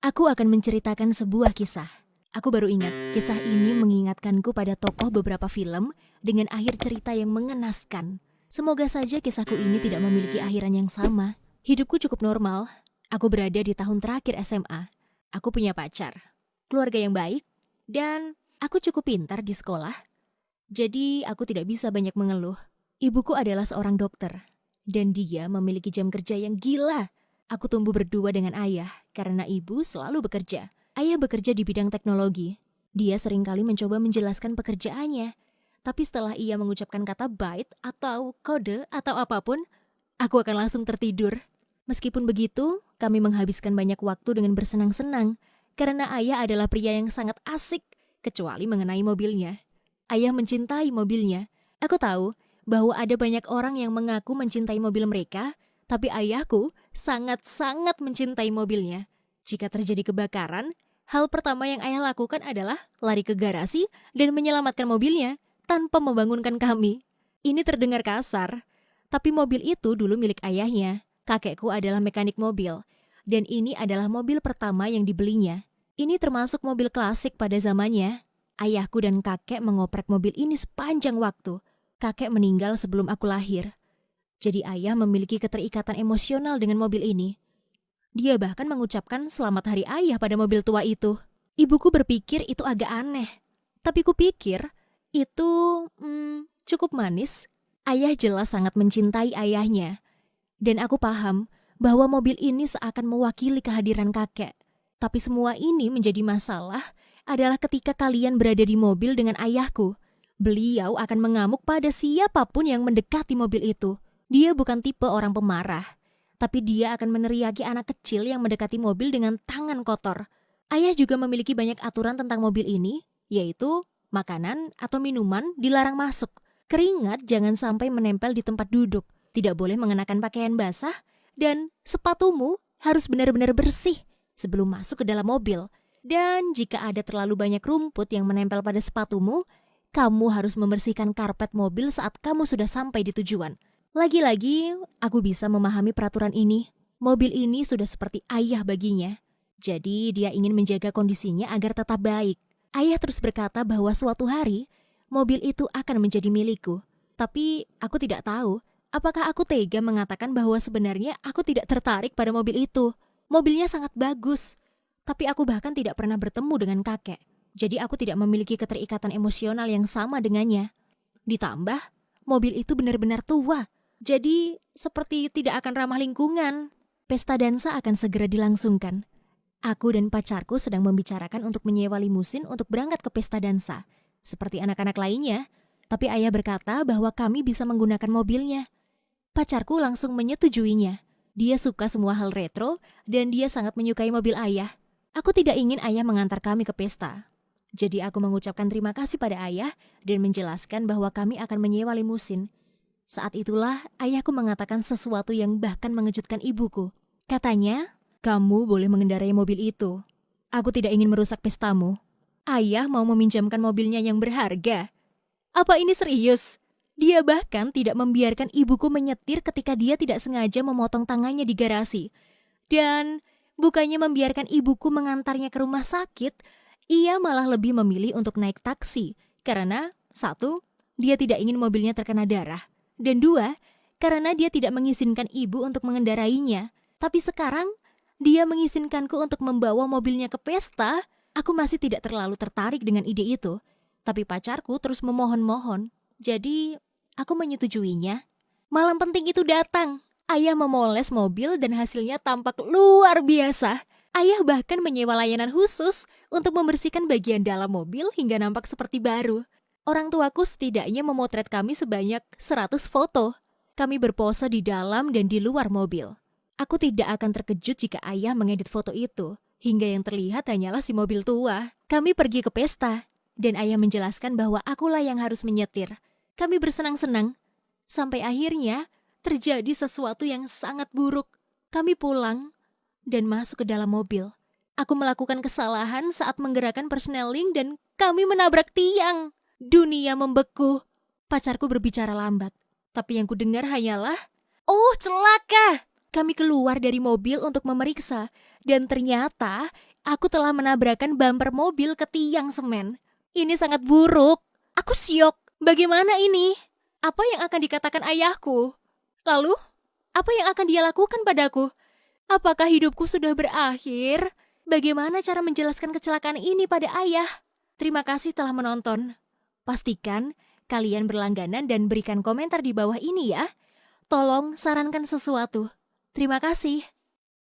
Aku akan menceritakan sebuah kisah. Aku baru ingat, kisah ini mengingatkanku pada tokoh beberapa film dengan akhir cerita yang mengenaskan. Semoga saja kisahku ini tidak memiliki akhiran yang sama. Hidupku cukup normal. Aku berada di tahun terakhir SMA. Aku punya pacar, keluarga yang baik, dan aku cukup pintar di sekolah. Jadi aku tidak bisa banyak mengeluh. Ibuku adalah seorang dokter, dan dia memiliki jam kerja yang gila. Aku tumbuh berdua dengan ayah karena ibu selalu bekerja. Ayah bekerja di bidang teknologi. Dia seringkali mencoba menjelaskan pekerjaannya. Tapi setelah ia mengucapkan kata byte atau kode atau apapun, aku akan langsung tertidur. Meskipun begitu, kami menghabiskan banyak waktu dengan bersenang-senang karena ayah adalah pria yang sangat asik, kecuali mengenai mobilnya. Ayah mencintai mobilnya. Aku tahu bahwa ada banyak orang yang mengaku mencintai mobil mereka, tapi ayahku sangat-sangat mencintai mobilnya. Jika terjadi kebakaran, hal pertama yang ayah lakukan adalah lari ke garasi dan menyelamatkan mobilnya tanpa membangunkan kami. Ini terdengar kasar, tapi mobil itu dulu milik ayahnya. Kakekku adalah mekanik mobil, dan ini adalah mobil pertama yang dibelinya. Ini termasuk mobil klasik pada zamannya. Ayahku dan kakek mengoprek mobil ini sepanjang waktu. Kakek meninggal sebelum aku lahir. Jadi ayah memiliki keterikatan emosional dengan mobil ini. Dia bahkan mengucapkan selamat hari ayah pada mobil tua itu. Ibuku berpikir itu agak aneh. Tapi kupikir itu cukup manis. Ayah jelas sangat mencintai ayahnya. Dan aku paham bahwa mobil ini seakan mewakili kehadiran kakek. Tapi semua ini menjadi masalah adalah ketika kalian berada di mobil dengan ayahku. Beliau akan mengamuk pada siapapun yang mendekati mobil itu. Dia bukan tipe orang pemarah, tapi dia akan meneriaki anak kecil yang mendekati mobil dengan tangan kotor. Ayah juga memiliki banyak aturan tentang mobil ini, yaitu makanan atau minuman dilarang masuk. Keringat jangan sampai menempel di tempat duduk, tidak boleh mengenakan pakaian basah, dan sepatumu harus benar-benar bersih sebelum masuk ke dalam mobil. Dan jika ada terlalu banyak rumput yang menempel pada sepatumu, kamu harus membersihkan karpet mobil saat kamu sudah sampai di tujuan. Lagi-lagi, aku bisa memahami peraturan ini. Mobil ini sudah seperti ayah baginya. Jadi dia ingin menjaga kondisinya agar tetap baik. Ayah terus berkata bahwa suatu hari, mobil itu akan menjadi milikku. Tapi aku tidak tahu, apakah aku tega mengatakan bahwa sebenarnya aku tidak tertarik pada mobil itu. Mobilnya sangat bagus. Tapi aku bahkan tidak pernah bertemu dengan kakek. Jadi aku tidak memiliki keterikatan emosional yang sama dengannya. Ditambah, mobil itu benar-benar tua. Jadi, seperti tidak akan ramah lingkungan. Pesta dansa akan segera dilangsungkan. Aku dan pacarku sedang membicarakan untuk menyewa limusin untuk berangkat ke pesta dansa. Seperti anak-anak lainnya. Tapi ayah berkata bahwa kami bisa menggunakan mobilnya. Pacarku langsung menyetujuinya. Dia suka semua hal retro dan dia sangat menyukai mobil ayah. Aku tidak ingin ayah mengantar kami ke pesta. Jadi aku mengucapkan terima kasih pada ayah dan menjelaskan bahwa kami akan menyewa limusin. Saat itulah ayahku mengatakan sesuatu yang bahkan mengejutkan ibuku. Katanya, kamu boleh mengendarai mobil itu. Aku tidak ingin merusak pestamu. Ayah mau meminjamkan mobilnya yang berharga. Apa ini serius? Dia bahkan tidak membiarkan ibuku menyetir ketika dia tidak sengaja memotong tangannya di garasi. Dan bukannya membiarkan ibuku mengantarnya ke rumah sakit, ia malah lebih memilih untuk naik taksi. Karena, satu, dia tidak ingin mobilnya terkena darah. Dan dua, karena dia tidak mengizinkan ibu untuk mengendarainya. Tapi sekarang, dia mengizinkanku untuk membawa mobilnya ke pesta. Aku masih tidak terlalu tertarik dengan ide itu. Tapi pacarku terus memohon-mohon. Jadi, aku menyetujuinya. Malam penting itu datang. Ayah memoles mobil dan hasilnya tampak luar biasa. Ayah bahkan menyewa layanan khusus untuk membersihkan bagian dalam mobil hingga nampak seperti baru. Orang tuaku setidaknya memotret kami sebanyak 100 foto. Kami berpose di dalam dan di luar mobil. Aku tidak akan terkejut jika ayah mengedit foto itu, hingga yang terlihat hanyalah si mobil tua. Kami pergi ke pesta, dan ayah menjelaskan bahwa akulah yang harus menyetir. Kami bersenang-senang, sampai akhirnya terjadi sesuatu yang sangat buruk. Kami pulang dan masuk ke dalam mobil. Aku melakukan kesalahan saat menggerakkan persneling dan kami menabrak tiang. Dunia membeku. Pacarku berbicara lambat, tapi yang kudengar hanyalah, "Oh, celaka!" Kami keluar dari mobil untuk memeriksa, dan ternyata Aku telah menabrakkan bumper mobil ke tiang semen. Ini sangat buruk. Aku syok. Bagaimana ini? Apa yang akan dikatakan ayahku? Lalu, apa yang akan dia lakukan padaku? Apakah hidupku sudah berakhir? Bagaimana cara menjelaskan kecelakaan ini pada ayah? Terima kasih telah menonton. Pastikan kalian berlangganan dan berikan komentar di bawah ini ya. Tolong sarankan sesuatu. Terima kasih.